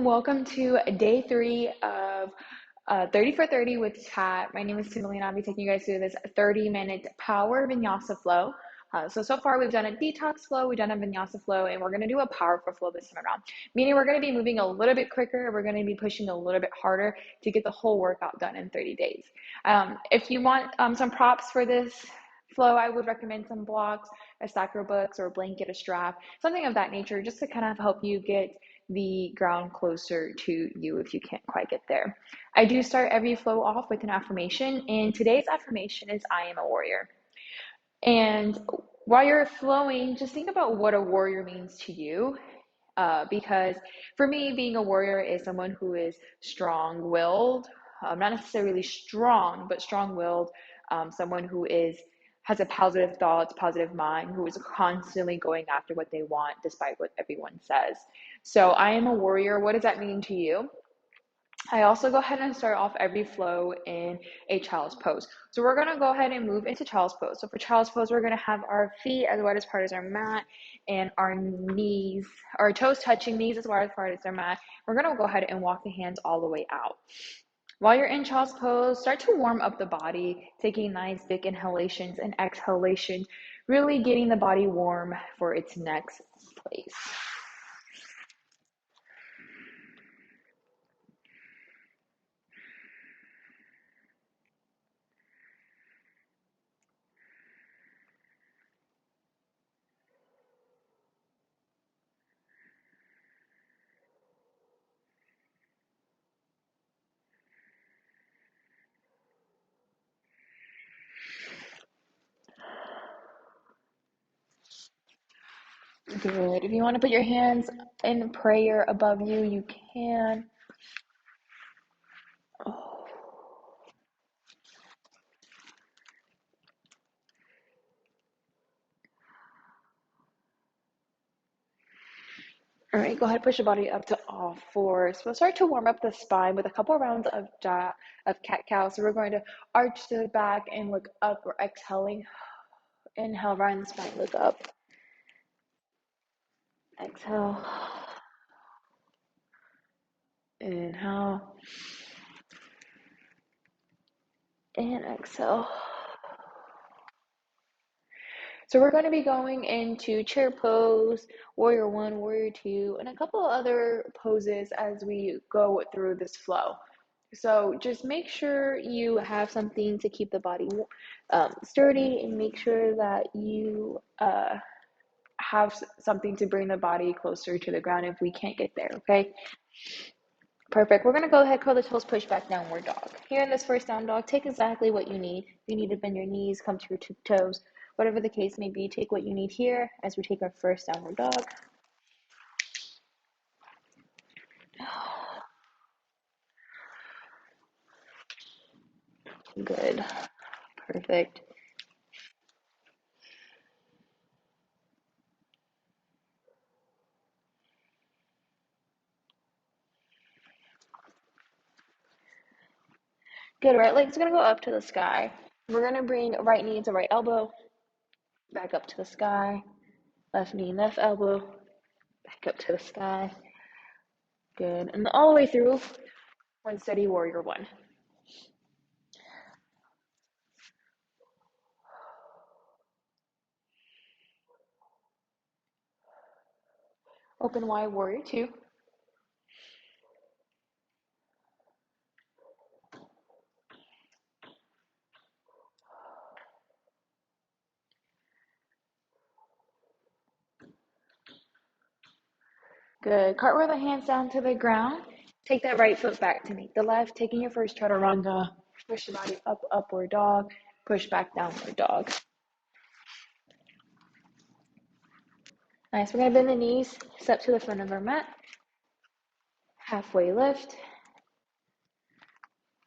Welcome to day 3 of 30 for 30 with Kat. My name is Timberly and I'll be taking you guys through this 30-minute power vinyasa flow. So far we've done a detox flow, we've done a vinyasa flow, and we're going to do a powerful flow this time around. Meaning we're going to be moving a little bit quicker, we're going to be pushing a little bit harder to get the whole workout done in 30 days. If you want some props for this flow, I would recommend some blocks, a stack of books, or a blanket, a strap, something of that nature, just to kind of help you get the ground closer to you if you can't quite get there. I do start every flow off with an affirmation, and today's affirmation is I am a warrior. And while you're flowing, just think about what a warrior means to you. Because for me, being a warrior is someone who is strong willed, not necessarily strong, but strong willed, someone who has a positive thoughts, positive mind, who is constantly going after what they want despite what everyone says. So I am a warrior. What does that mean to you? I also go ahead and start off every flow in a child's pose. So we're going to go ahead and move into child's pose. So for child's pose, we're going to have our feet as wide as part as our mat and our knees, our toes touching, knees as wide as part as our mat. We're going to go ahead and walk the hands all the way out. While you're in child's pose, start to warm up the body, taking nice big inhalations and exhalations, really getting the body warm for its next place. Good. If you want to put your hands in prayer above you, you can. Oh. All right, go ahead, push your body up to all fours. We'll start to warm up the spine with a couple rounds of cat-cow. So we're going to arch the back and look up. We're exhaling. Inhale, round the spine, look up. Exhale. Inhale. And exhale. So we're going to be going into chair pose, warrior one, warrior two, and a couple other poses as we go through this flow. So just make sure you have something to keep the body sturdy, and make sure that you have something to bring the body closer to the ground if we can't get there, okay? Perfect. We're going to go ahead, curl the toes, push back, downward dog. Here in this first down dog, take exactly what you need. If you need to bend your knees, come to your toes. Whatever the case may be, take what you need here as we take our first downward dog. Good. Perfect. Good. Right leg's going to go up to the sky. We're going to bring right knee to right elbow, back up to the sky. Left knee, left elbow, back up to the sky. Good. And all the way through, one steady warrior one. Open wide, warrior two. Good. Cartwheel the hands down to the ground. Take that right foot back to meet the left. Taking your first chaturanga. Push the body up, upward dog. Push back, downward dog. Nice. We're going to bend the knees. Step to the front of our mat. Halfway lift.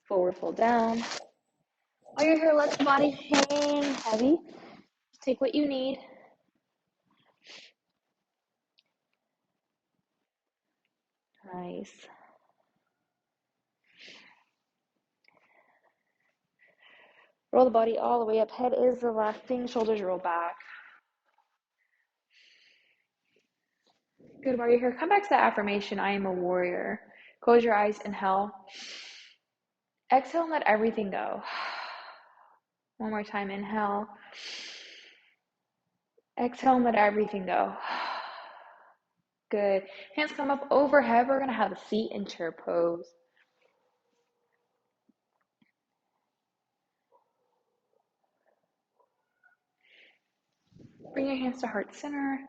Forward fold down. While you're here, let the body hang heavy. Take what you need. Nice. Roll the body all the way up. Head is relaxing. Shoulders roll back. Good, while you're here, come back to the affirmation, I am a warrior. Close your eyes, inhale. Exhale and let everything go. One more time, inhale. Exhale and let everything go. Good. Hands come up overhead. We're going to have a seat and chair pose. Bring your hands to heart center.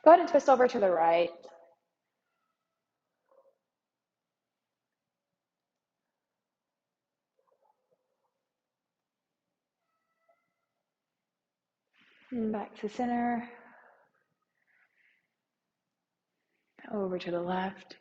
Go ahead and twist over to the right. And back to center. Over to the left.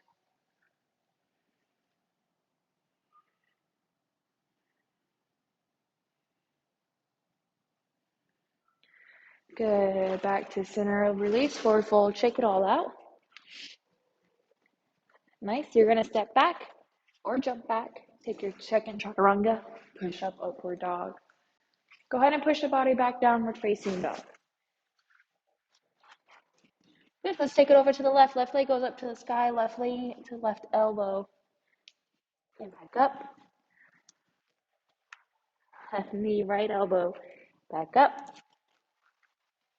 Good. Back to center. Release, forward fold. Shake it all out. Nice. You're going to step back or jump back. Take your second chaturanga. Push up, upward dog. Go ahead and push the body back, downward facing dog. Good. Let's take it over to the left. Left leg goes up to the sky. Left leg to left elbow. And back up. Left knee, right elbow. Back up.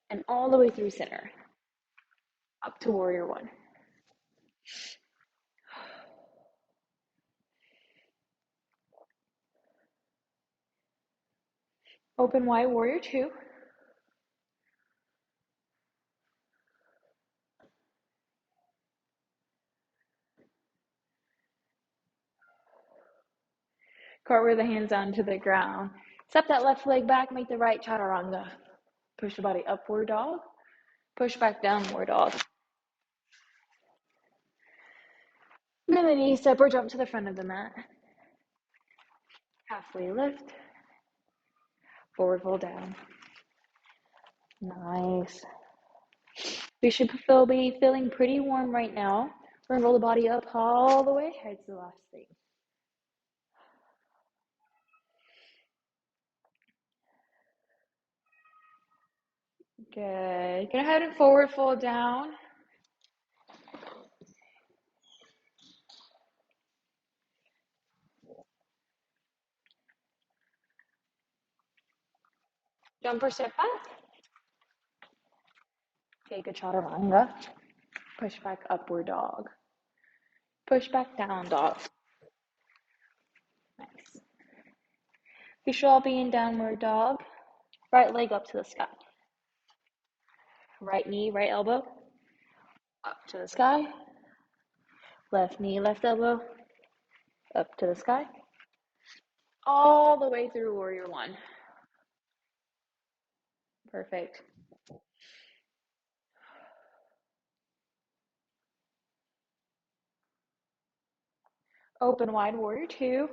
And all the way through center. Up to warrior one. Open wide, warrior two. Cartwheel the hands onto the ground. Step that left leg back, make the right chaturanga. Push the body upward dog. Push back downward dog. Bend the knees, step or jump to the front of the mat. Halfway lift. Forward fold down. Nice. We should be feeling pretty warm right now. We're going to roll the body up all the way. Head's the last thing. Good. Go ahead and forward fold down. Jump or step back. Take a chaturanga. Push back upward dog. Push back down dog. Nice. We should all be in downward dog. Right leg up to the sky. Right knee, right elbow. Up to the sky. Left knee, left elbow. Up to the sky. All the way through warrior one. Perfect. Open wide, warrior two.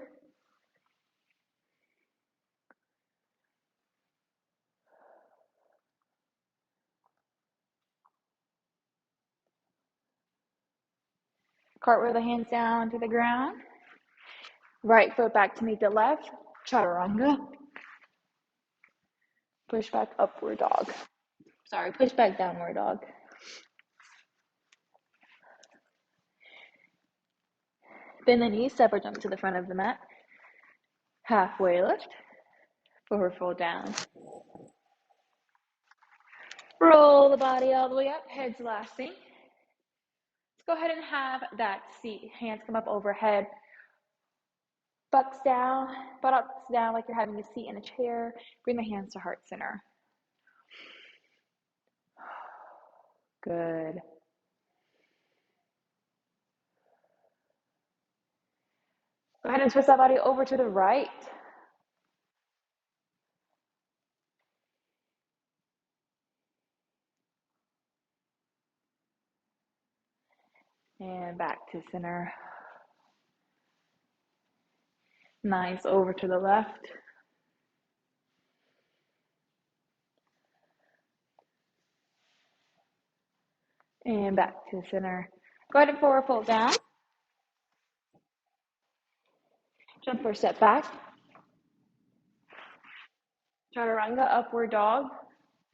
Cartwheel the hands down to the ground. Right foot back to meet the left. Chaturanga. Push back upward dog. Sorry, push back downward dog. Bend the knees, step or jump to the front of the mat. Halfway lift. Forward fold down. Roll the body all the way up. Head's the last thing. Let's go ahead and have that seat. Hands come up overhead. Buttocks down like you're having a seat in a chair. Bring the hands to heart center. Good. Go ahead and twist that body over to the right. And back to center. Nice. Over to the left. And back to center. Go ahead and forward fold down. Jump or step back. Chaturanga, upward dog.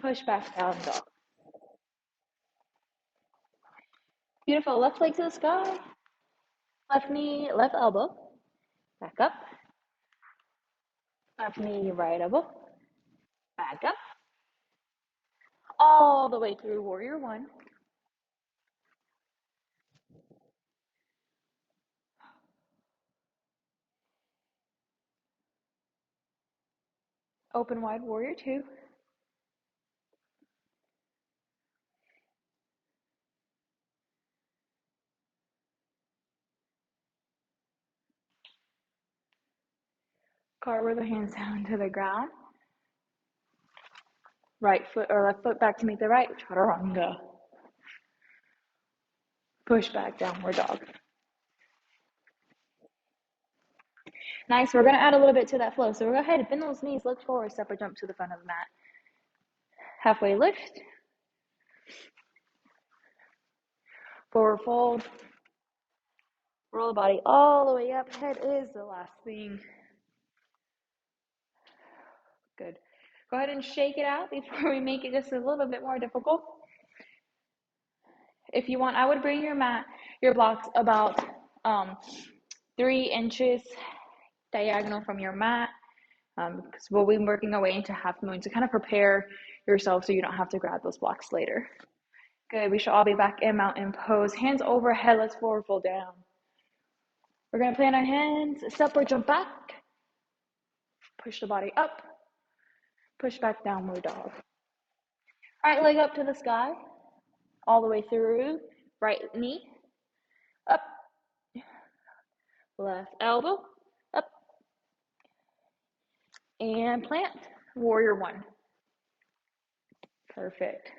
Push back, down dog. Beautiful. Left leg to the sky. Left knee, left elbow. Back up. Left knee, right elbow. Back up. All the way through warrior one. Open wide, warrior two. Cartwheel the hands down to the ground. Right foot or left foot back to meet the right. Chaturanga. Push back, downward dog. Nice. We're going to add a little bit to that flow. So we're going to go ahead and bend those knees, look forward, separate jump to the front of the mat. Halfway lift. Forward fold. Roll the body all the way up. Head is the last thing. Good. Go ahead and shake it out before we make it just a little bit more difficult. If you want, I would bring your blocks about 3 inches diagonal from your mat, because we'll be working our way into half moon to kind of prepare yourself so you don't have to grab those blocks later. Good. We should all be back in mountain pose. Hands overhead. Let's forward fold down. We're going to plant our hands, step or jump back. Push the body up. Push back, downward dog. Right leg up to the sky. All the way through. Right knee. Up. Left elbow. Up. And plant. Warrior one. Perfect.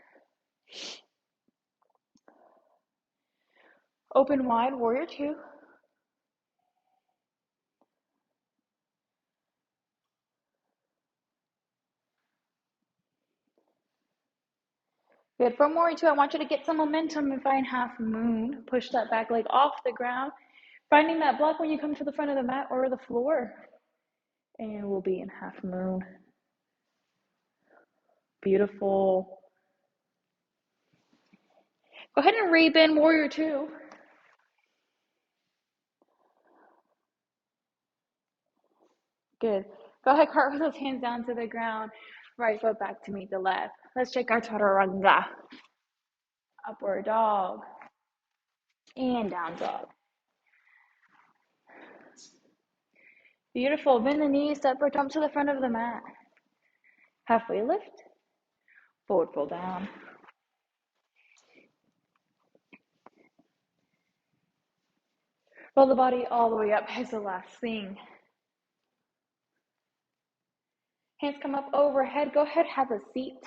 Open wide, warrior two. Good. From warrior two, I want you to get some momentum and find half moon. Push that back leg off the ground. Finding that block when you come to the front of the mat or the floor. And we'll be in half moon. Beautiful. Go ahead and rebend warrior two. Good. Go ahead, cartwheel those hands down to the ground. Right foot back to meet the left. Let's check our chaturanga. Upward dog. And down dog. Beautiful. Bend the knees, step or jump to the front of the mat. Halfway lift. Forward fold down. Roll the body all the way up is the last thing. Hands come up overhead. Go ahead, have a seat.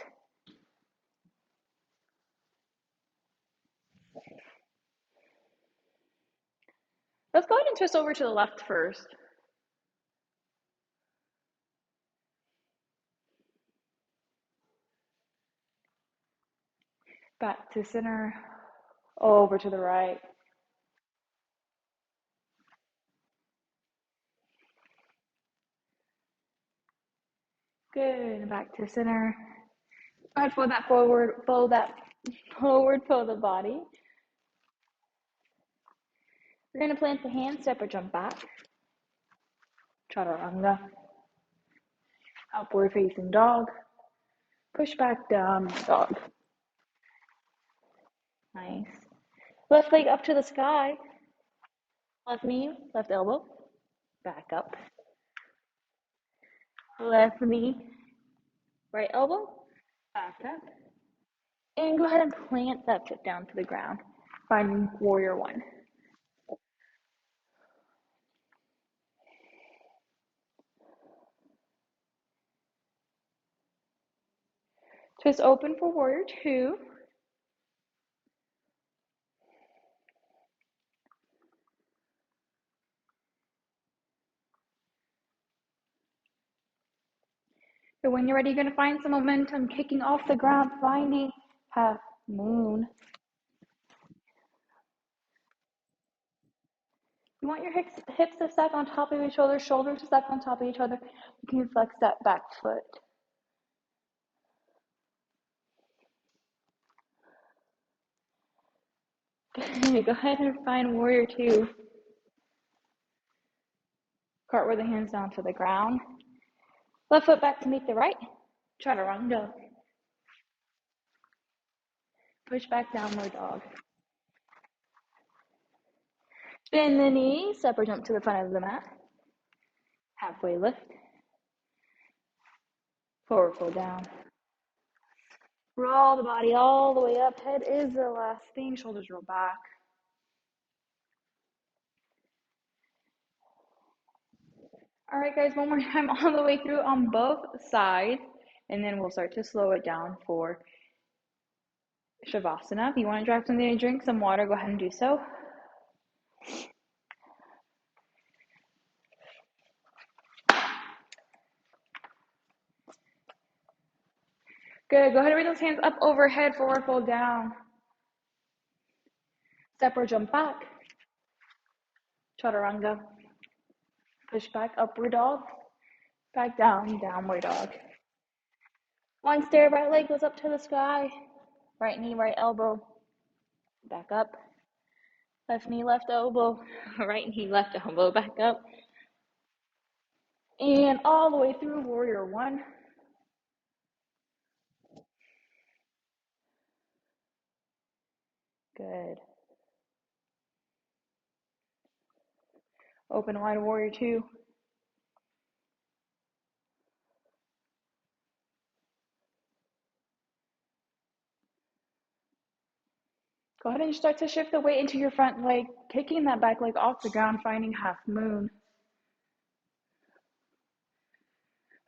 Let's go ahead and twist over to the left first. Back to center, over to the right. Good, back to center. Go ahead, fold that forward, fold the body. We're gonna plant the hand, step or jump back. Chaturanga. Upward facing dog. Push back, down dog. Nice. Left leg up to the sky. Left knee, left elbow. Back up. Left knee, right elbow. Back up. And go ahead and plant that foot down to the ground. Finding warrior one. Twist open for warrior two. So when you're ready, you're going to find some momentum kicking off the ground, finding half moon. You want your hips to stack on top of each other, shoulders to stack on top of each other. You can flex that back foot. Go ahead and find warrior two. Cartwheel the hands down to the ground. Left foot back to meet the right. Chaturanga. Push back, downward dog. Bend the knees, separate jump to the front of the mat. Halfway lift. Forward fold down. Roll the body all the way up. Head is the last thing. Shoulders roll back. All right, guys, one more time all the way through on both sides. And then we'll start to slow it down for Shavasana. If you want to grab something to drink, some water, go ahead and do so. Good. Go ahead and bring those hands up overhead, forward fold down. Step or jump back. Chaturanga. Push back, upward dog. Back down, downward dog. One stair, right leg goes up to the sky. Right knee, right elbow. Back up. Left knee, left elbow. Right knee, left elbow. Back up. And all the way through warrior one. Good. Open wide warrior two. Go ahead and start to shift the weight into your front leg, kicking that back leg off the ground, finding half moon.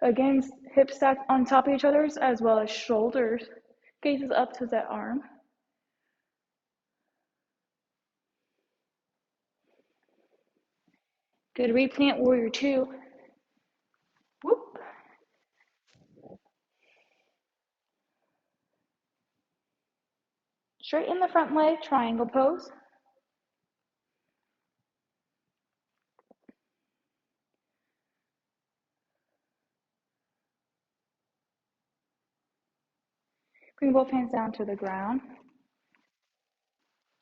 Again, hips stacked on top of each other as well as shoulders. Gazes up to that arm. Good. Replant warrior two. Whoop. Straighten the front leg, triangle pose. Bring both hands down to the ground.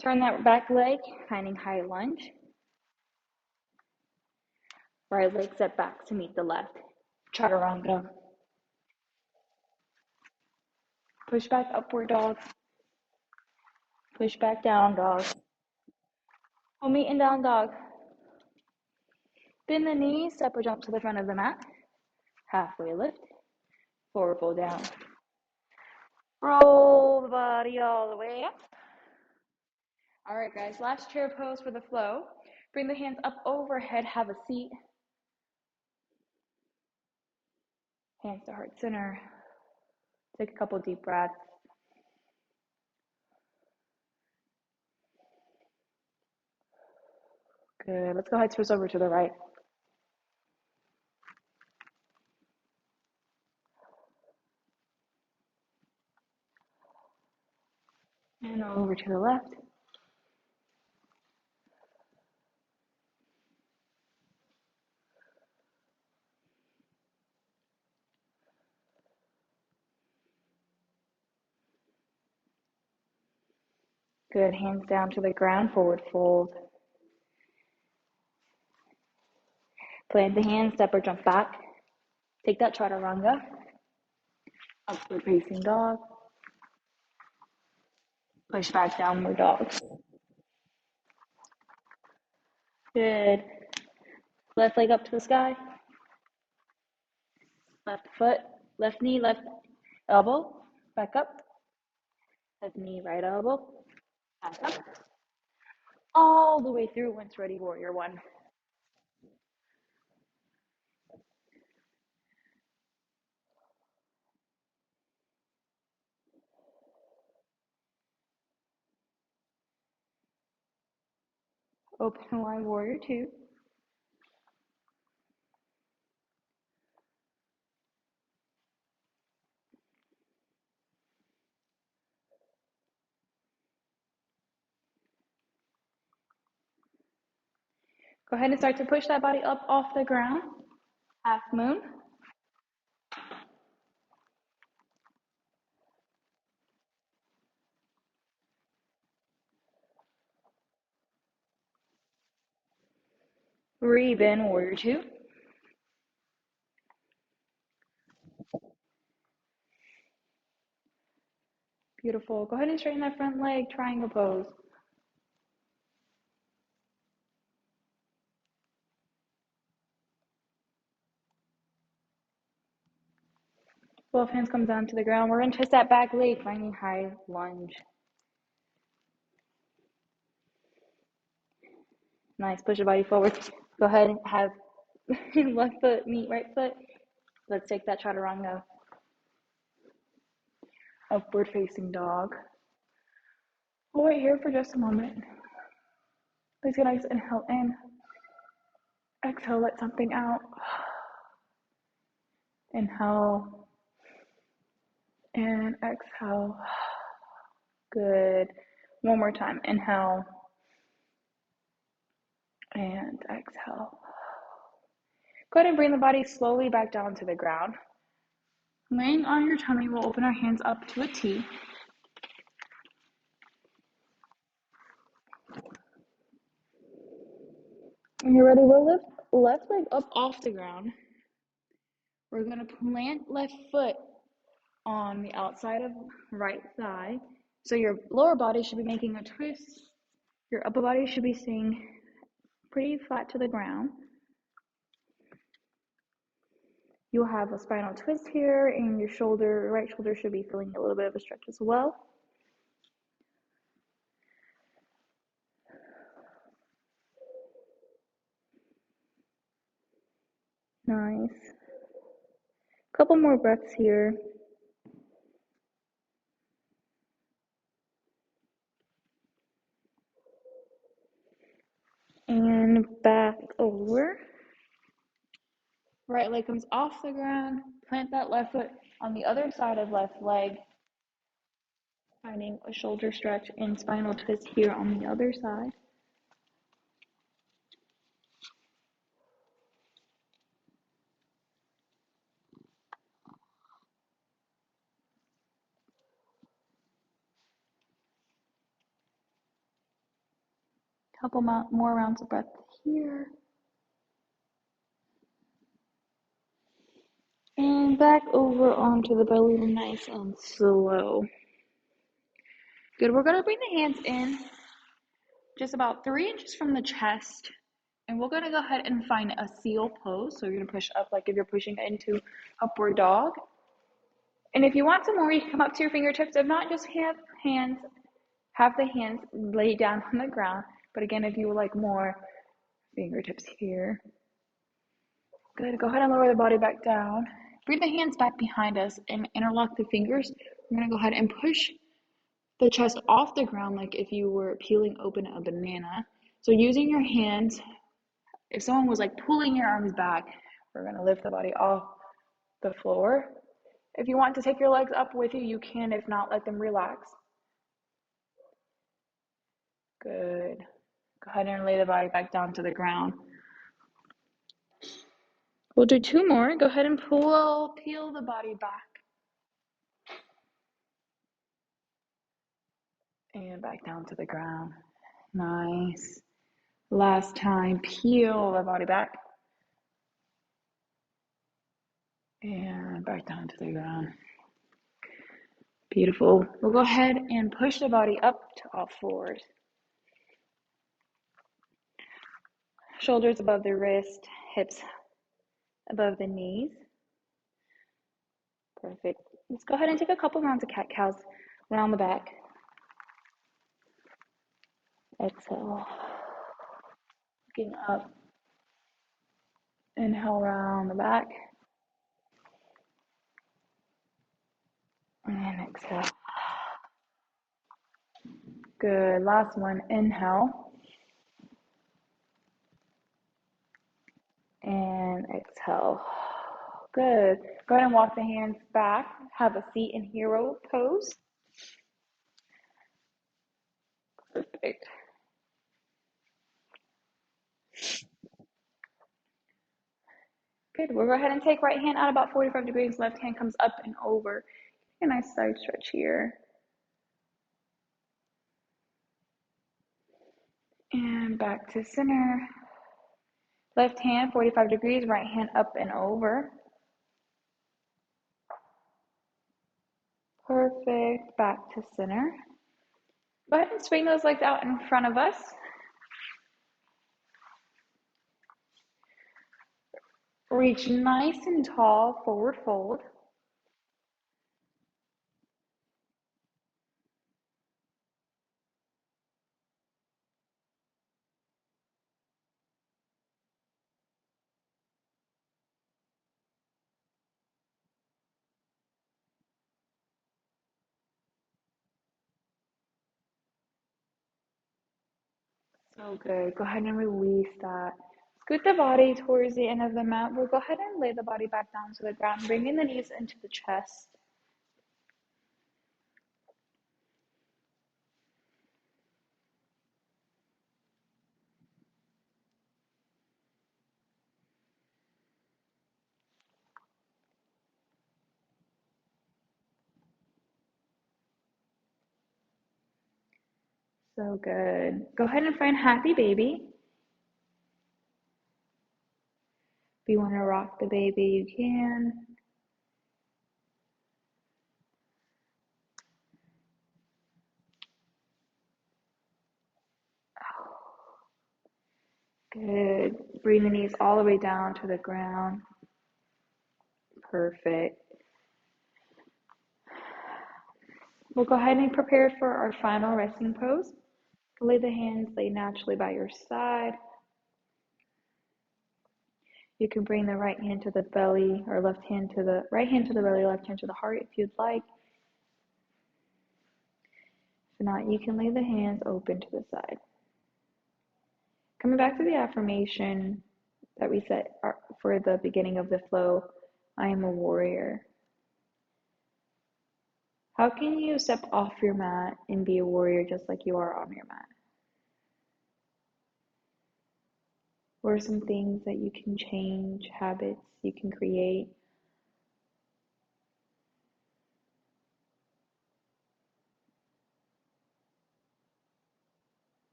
Turn that back leg, finding high lunge. Right leg set back to meet the left. Chaturanga. Push back, upward dog. Push back, down dog. We'll meet in down dog. Bend the knees, step or jump to the front of the mat. Halfway lift. Forward fold down. Roll the body all the way up. All right, guys, last chair pose for the flow. Bring the hands up overhead, have a seat. Hands to heart center. Take a couple deep breaths. Good. Let's go ahead and twist over to the right. And over to the left. Good. Hands down to the ground, forward fold. Plant the hands, step or jump back. Take that chaturanga. Upward facing dog. Push back, downward dog. Good. Left leg up to the sky. Left foot, left knee, left elbow. Back up. Left knee, right elbow. Back up. All the way through once ready, warrior one. Open wide warrior two. Go ahead and start to push that body up off the ground. Half moon. Breathe in, warrior two. Beautiful. Go ahead and straighten that front leg, triangle pose. Both hands come down to the ground. We're going to twist that back leg, finding high lunge. Nice. Push your body forward. Go ahead and have left foot meet right foot. Let's take that chaturanga. Upward facing dog. We'll wait here for just a moment. Please get a nice inhale in. Exhale, let something out. Inhale and exhale. Good. One more time. Inhale and exhale. Go ahead and bring the body slowly back down to the ground. Laying on your tummy, we'll open our hands up to a T. When you're ready, we'll lift left leg up off the ground. We're going to plant left foot on the outside of right thigh. So your lower body should be making a twist. Your upper body should be staying pretty flat to the ground. You'll have a spinal twist here, and your shoulder, right shoulder should be feeling a little bit of a stretch as well. Nice. Couple more breaths here. And back over. Right leg comes off the ground. Plant that left foot on the other side of left leg. Finding a shoulder stretch and spinal twist here on the other side. Couple more rounds of breath here. And back over onto the belly, nice and slow. Good, we're gonna bring the hands in just about 3 inches from the chest. And we're gonna go ahead and find a seal pose. So you're gonna push up like if you're pushing into upward dog. And if you want some more, you can come up to your fingertips. If not, just have the hands laid down on the ground. But again, if you would like more, fingertips here. Good, go ahead and lower the body back down. Bring the hands back behind us and interlock the fingers. We're gonna go ahead and push the chest off the ground like if you were peeling open a banana. So using your hands, if someone was like pulling your arms back, we're gonna lift the body off the floor. If you want to take your legs up with you, you can. If not, let them relax. Good. Go ahead and lay the body back down to the ground. We'll do 2 more. Go ahead and peel the body back. And back down to the ground. Nice. Last time, peel the body back. And back down to the ground. Beautiful. We'll go ahead and push the body up to all fours. Shoulders above the wrist, hips above the knees. Perfect. Let's go ahead and take a couple rounds of cat-cows around the back. Exhale. Looking up. Inhale around the back. And exhale. Good. Last one. Inhale. And exhale. Good. Go ahead and walk the hands back. Have a seat in hero pose. Perfect. Good. We'll go ahead and take right hand out about 45 degrees. Left hand comes up and over. A nice side stretch here. And back to center. Left hand 45 degrees, right hand up and over. Perfect. Back to center. Go ahead and swing those legs out in front of us. Reach nice and tall, forward fold. So good. Go ahead and release that. Scoot the body towards the end of the mat. We'll go ahead and lay the body back down to the ground, bringing the knees into the chest. So good. Go ahead and find happy baby. If you want to rock the baby, you can. Good. Bring the knees all the way down to the ground. Perfect. We'll go ahead and prepare for our final resting pose. Lay the hands lay naturally by your side. You can bring the right hand to the belly or left hand to the right hand to the belly, left hand to the heart if you'd like. If not, you can lay the hands open to the side. Coming back to the affirmation that we set for the beginning of the flow, I am a warrior. How can you step off your mat and be a warrior just like you are on your mat? What are some things that you can change, habits you can create?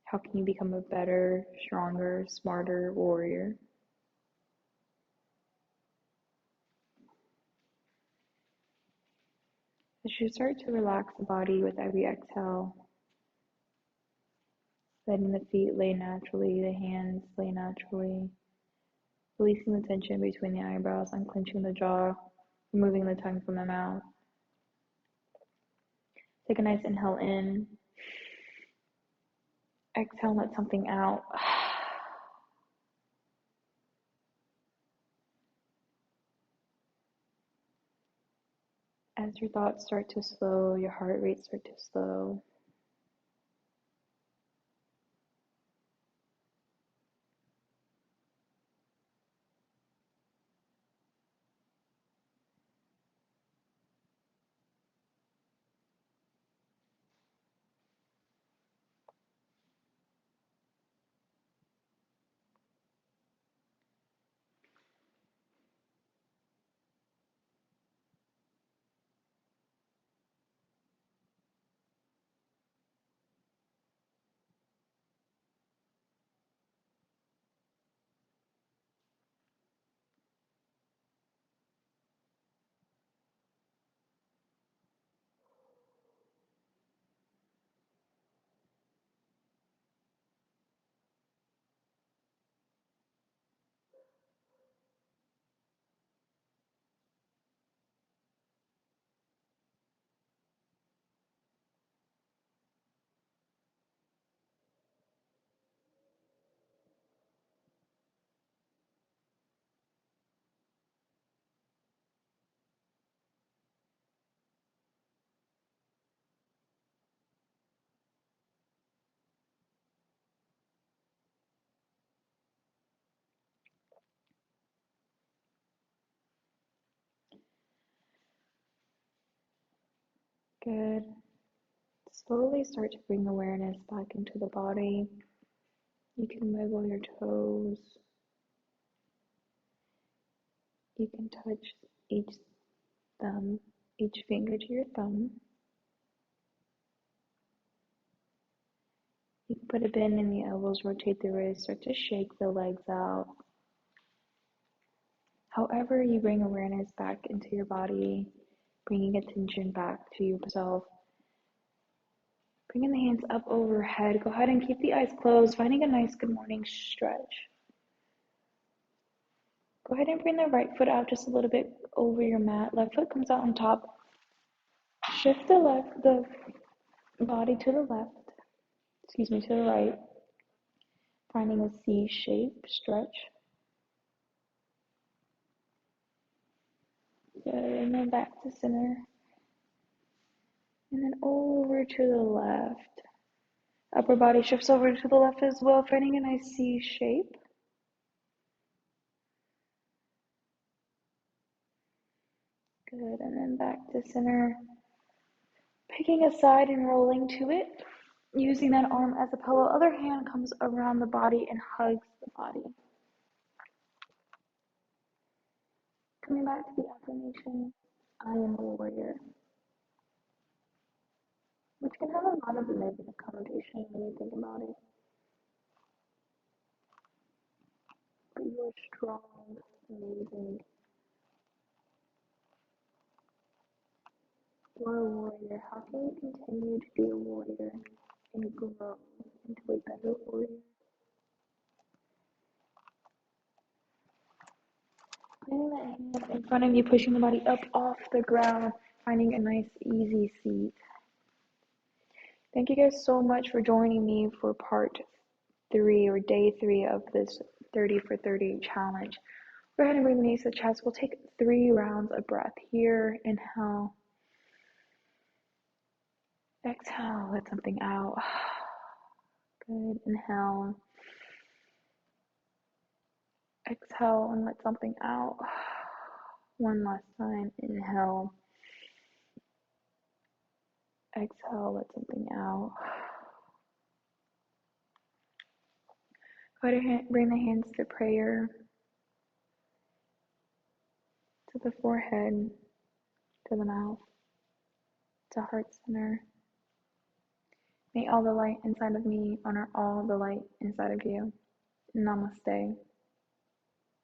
How can you become a better, stronger, smarter warrior? As you start to relax the body with every exhale, letting the feet lay naturally, the hands lay naturally, releasing the tension between the eyebrows, unclenching the jaw, removing the tongue from the mouth. Take a nice inhale in, exhale, let something out. As your thoughts start to slow, your heart rate start to slow. Good. Slowly start to bring awareness back into the body. You can wiggle your toes. You can touch each thumb, each finger to your thumb. You can Put a bend in the elbows, rotate the wrists, start to shake the legs out. However, you bring awareness back into your body, bringing attention back to yourself. Bringing the hands up overhead. Go ahead and keep the eyes closed, finding a nice good morning stretch. Go ahead and bring the right foot out just a little bit over your mat. Left foot comes out on top. Shift the body to the left, to the right, finding a C shape stretch. Good, and then back to center. And then over to the left. Upper body shifts over to the left as well, finding a nice C shape. Good, and then back to center. Picking a side and rolling to it. Using that arm as a pillow. Other hand comes around the body and hugs the body. Coming back to the affirmation, I am a warrior, which can have a lot of negative connotation when you think about it. But you are strong, amazing. You are a warrior. How can you continue to be a warrior and grow into a better warrior? Putting that hand in front of you, pushing the body up off the ground, finding a nice easy seat. Thank you guys so much for joining me for part 3 or day 3 of this 30 for 30 challenge. Go ahead and bring the knees to the chest. We'll take 3 rounds of breath here. Inhale. Exhale, let something out. Good. Inhale. Exhale and let something out. One last time. Inhale. Exhale, let something out. Go ahead and bring the hands to prayer, to the forehead, to the mouth, to heart center. May all the light inside of me honor all the light inside of you. Namaste.